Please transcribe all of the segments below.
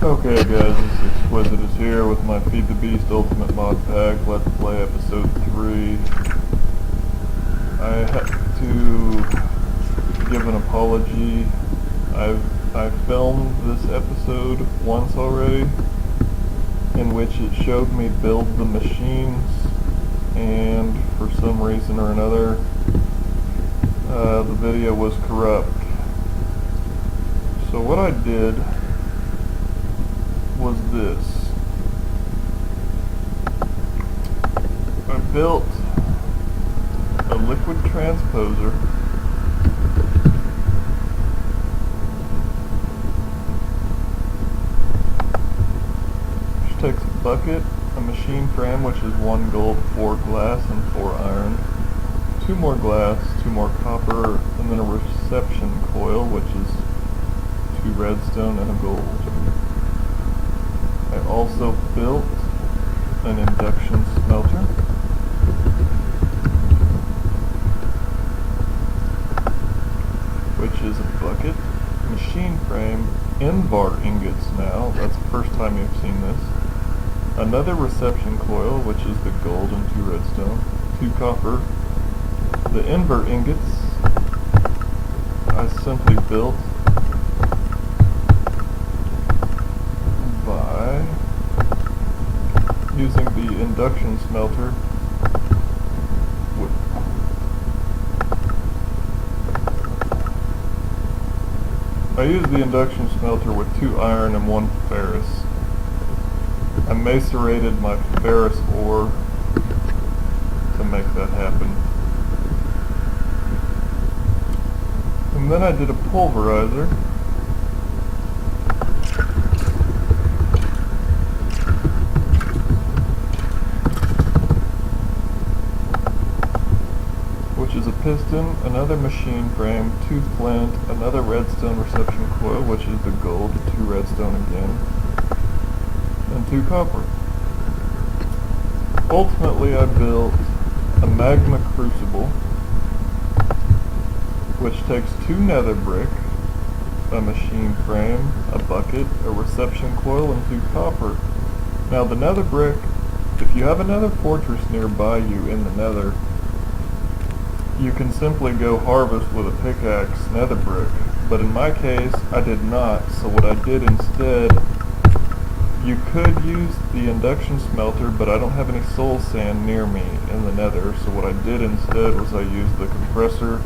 Okay guys, this is Exquisitus here with my Feed the Beast Ultimate Mod Pack, Let's Play Episode 3. I had to give an apology. I filmed this episode once already, in which it showed me build the machines, and for some reason or another, the video was corrupt. So what I did was this. I built a liquid transposer which takes a bucket, a machine frame which is 1 gold, 4 glass, and 4 iron, 2 more glass, 2 more copper, and then a reception coil which is 2 redstone and a gold. I also built an induction smelter, which is a bucket, machine frame, N-bar ingots now, that's the first time you've seen this, another reception coil, which is the gold and 2 redstone, 2 copper, the N-bar ingots I simply built by using the induction smelter I used the induction smelter with 2 iron and 1 ferrous. I macerated my ferrous ore to make that happen. And then I did a pulverizer which is a piston, another machine frame, 2 flint, another redstone reception coil, which is the gold, 2 redstone again, and 2 copper. Ultimately, I built a magma crucible, which takes 2 nether brick, a machine frame, a bucket, a reception coil, and 2 copper. Now the nether brick, if you have another fortress nearby you in the nether, you can simply go harvest with a pickaxe nether brick, but in my case I did not, so what I did instead, you could use the induction smelter, but I don't have any soul sand near me in the nether, so what I did instead was I used the compressor.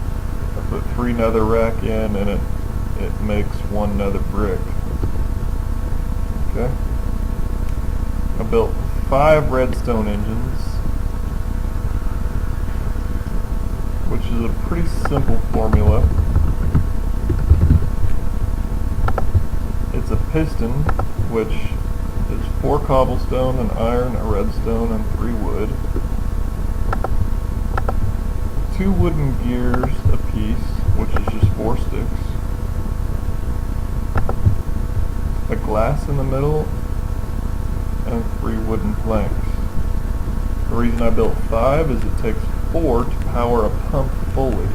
I put 3 nether rack in, and it makes 1 nether brick. Okay. I built 5 redstone engines, which is a pretty simple formula. It's a piston, which is 4 cobblestone, an iron, a redstone, and 3 wood. 2 wooden gears apiece, which is just 4 sticks. A glass in the middle, and 3 wooden planks. The reason I built 5 is it takes 4 to power a pump fully,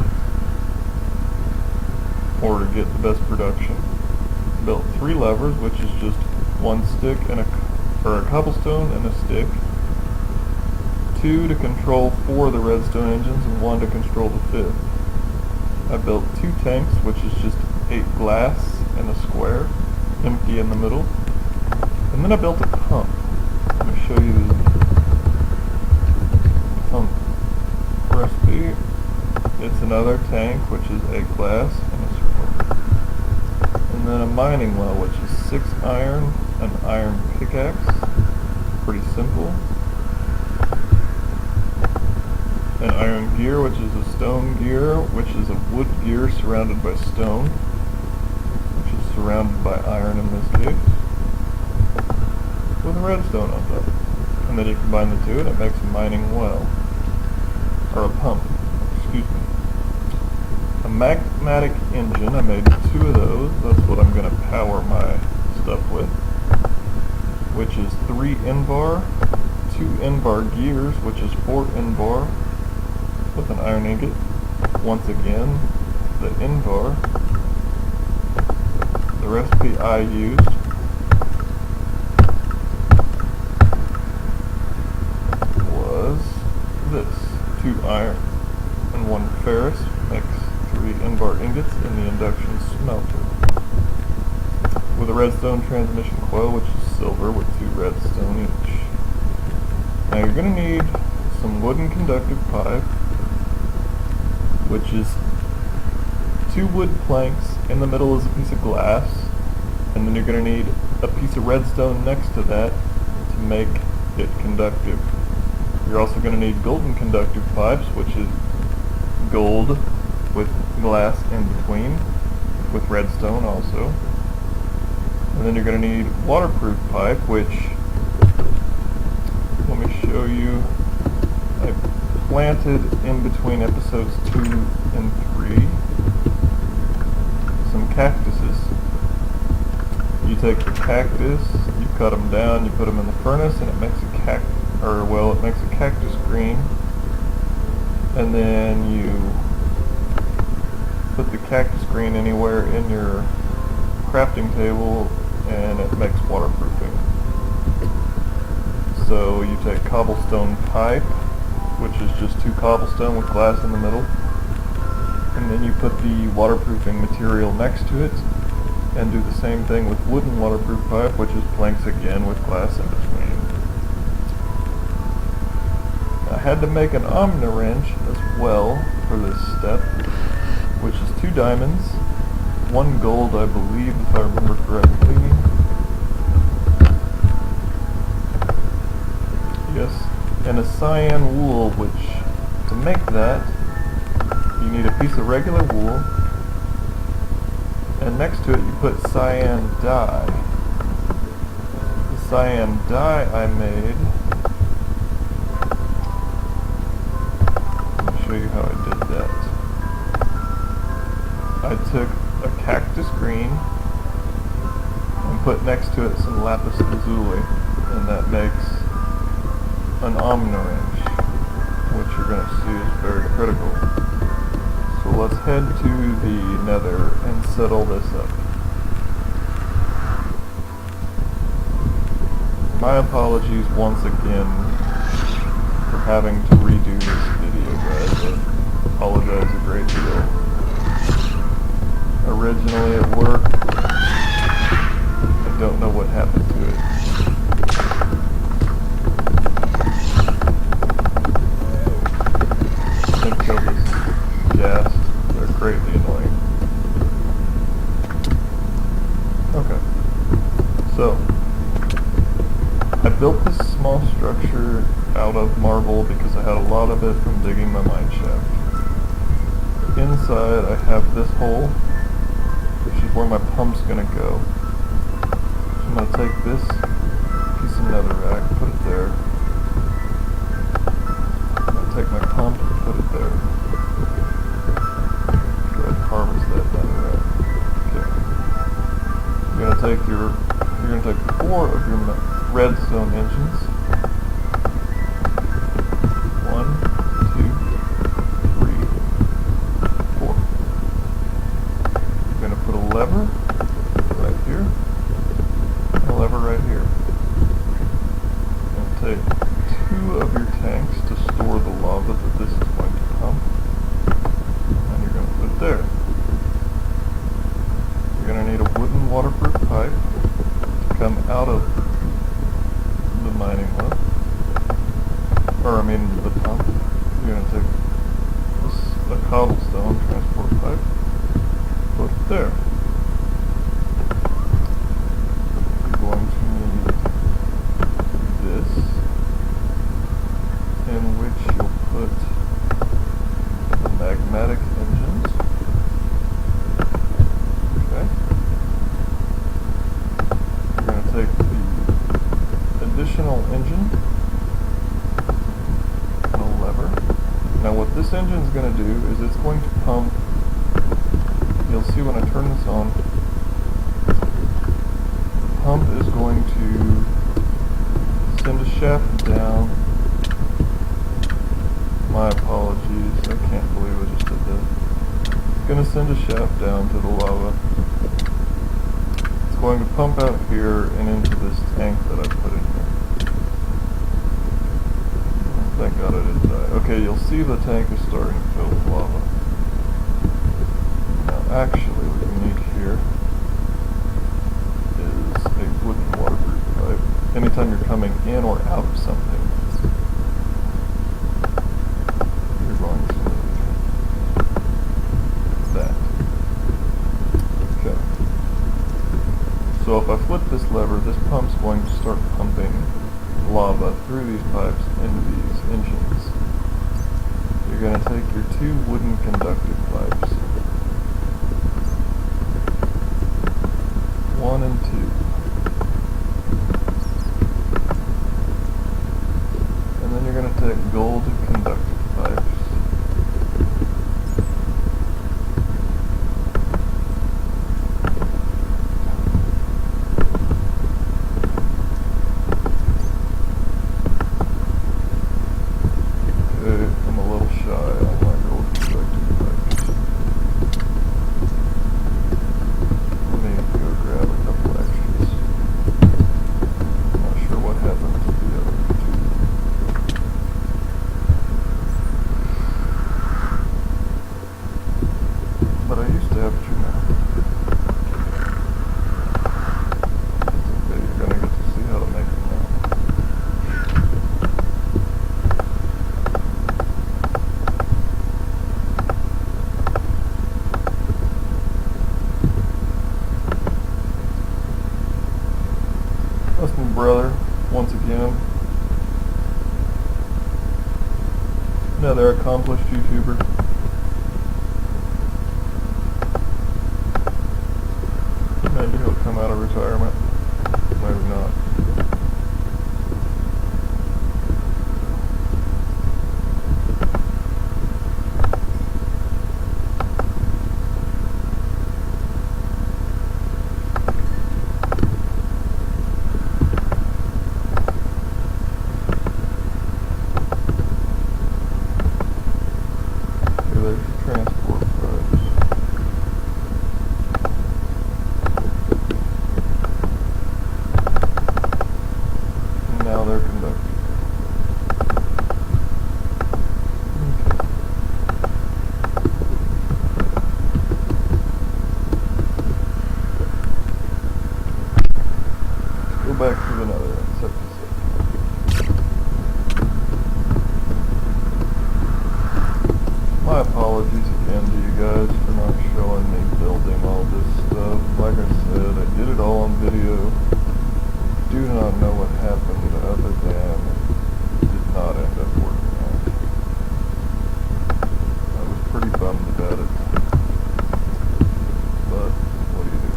or to get the best production. Built 3 levers, which is just 1 stick and a cobblestone and a stick. 2 to control 4 of the redstone engines, and 1 to control the 5th. I built 2 tanks, which is just 8 glass and a square, empty in the middle. And then I built a pump. Let me show you the pump recipe. It's another tank, which is 8 glass and a square. And then a mining well, which is 6 iron, an iron pickaxe, pretty simple. An iron gear, which is a stone gear, which is a wood gear surrounded by stone, which is surrounded by iron in this case, with a redstone on top. And then you combine the 2 and it makes a mining well. Or a pump, excuse me. A magmatic engine, I made 2 of those, that's what I'm going to power my stuff with, which is 3 N-bar, 2 N-bar gears, which is 4 N-bar, with an iron ingot. Once again, the N-bar, the recipe I used, 2 iron and 1 ferrous makes 3 invar ingots in the induction smelter. With a redstone transmission coil, which is silver with 2 redstone each. Now you're going to need some wooden conductive pipe, which is 2 wood planks, in the middle is a piece of glass, and then you're going to need a piece of redstone next to that to make it conductive. You're also going to need golden conductive pipes, which is gold with glass in between, with redstone also. And then you're going to need waterproof pipe, which, let me show you, I planted in between episodes 2 and 3 some cactuses. You take the cactus, you cut them down, you put them in the furnace, and it makes a cactus green. And then you put the cactus green anywhere in your crafting table, and it makes waterproofing. So you take cobblestone pipe, which is just 2 cobblestone with glass in the middle, and then you put the waterproofing material next to it, and do the same thing with wooden waterproof pipe, which is planks again with glass in between. I had to make an omni wrench as well for this step, which is 2 diamonds, 1 gold I believe, if I remember correctly. Yes, and a cyan wool, which, to make that, you need a piece of regular wool, and next to it you put cyan dye. The cyan dye I made, let me show you how I did that. I took a cactus green and put next to it some lapis lazuli, and that makes an omni wrench, which you're going to see is very critical. So let's head to the nether and settle this up. My apologies once again for having to redo this video, guys. I apologize a great deal. Originally it worked. I don't know what happened to it. I think kill this ghast. They're greatly annoying. Okay. So, I built this small structure out of marble because I had a lot of it from digging my mine shaft. Inside I have this hole, which is where my pump's gonna go. So I'm gonna take this piece of netherrack, put it there. I'm gonna take my pump, put it there. Go ahead and harvest that netherrack. Okay. You're gonna take 4 of your redstone engines. 1, 2, 3, 4. You're gonna put a lever right here, and a lever right here. And take 2 of your tanks to store the lava that this is going to pump, and you're going to put it there. You're going to need a wooden waterproof pipe to come out of the mining well, the pump. You're going to take a cobblestone transport pipe, put it there. You're going to need this, in which you'll put the magmatic engines. Okay. You're going to take the additional engine and a lever. Now what this engine is going to do is it's going to pump. You'll see when I turn this on, the pump is going to send a shaft down. My apologies, I can't believe I just did that. It's going to send a shaft down to the lava. It's going to pump out here and into this tank that I put in here. Thank God I didn't die. Okay, you'll see the tank is starting to fill with lava. Now actually what you need here is a wooden waterproof pipe. Anytime you're coming in or out of something, you're going to need that. Okay. So if I flip this lever, this pump's going to start pumping lava through these pipes into these engines. You're going to take your two wooden conductive pipes, 1 and 2, and then you're going to take gold conductive pipes, That's my brother, once again. Another accomplished YouTuber. Maybe he'll come out of retirement. Maybe not. Back to another episode. My apologies again to you guys for not showing me building all this stuff. Like I said, I did it all on video. Do not know what happened other than it did not end up working out. I was pretty bummed about it. But what do you do?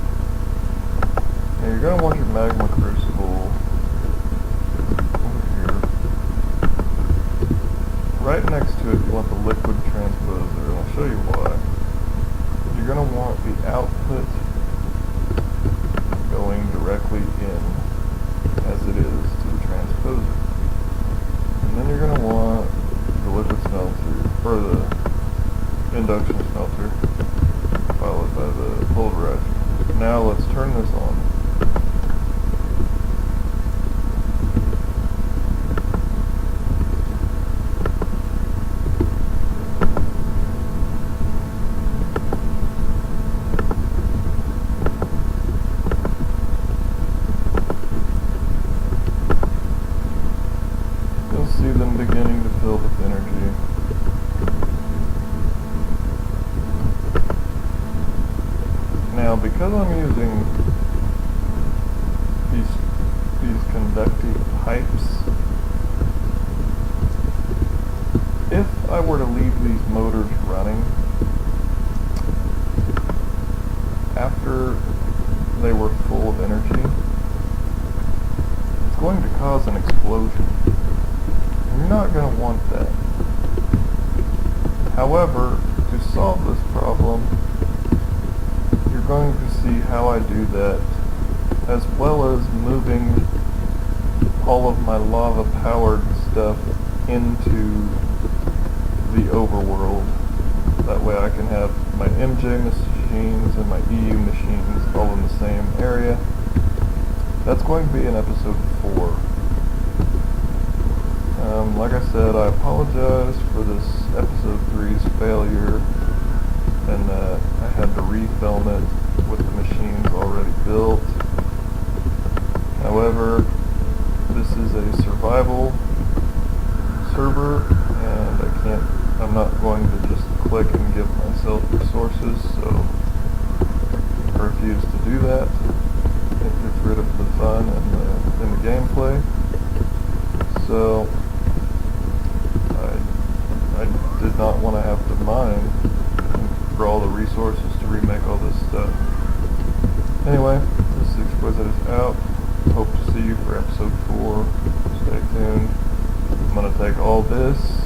Now you're going to want your magma crucible over here. Right next to it you want the liquid transposer, and I'll show you why. You're going to want the output going directly in as it is to the transposer. And then you're going to want the liquid smelter, or the induction smelter, followed by the pulverizer. Now let's turn this on. See them beginning to fill with energy. Now, because I'm using these conductive pipes, if I were to leave these motors running after they were full of energy, it's going to cause an explosion. You're not going to want that. However, to solve this problem, you're going to see how I do that, as well as moving all of my lava-powered stuff into the overworld. That way I can have my MJ machines and my EU machines all in the same area. That's going to be in episode 4. Like I said, I apologize for this episode 3's failure, and that I had to refilm it with the machines already built. However, this is a survival server, and I'm not going to just click and give myself resources, so I refuse to do that. It gets rid of the fun in the gameplay. So I did not want to have to mine for all the resources to remake all this stuff. Anyway, this is Exquisitus out. Hope to see you for episode 4. Stay tuned. I'm going to take all this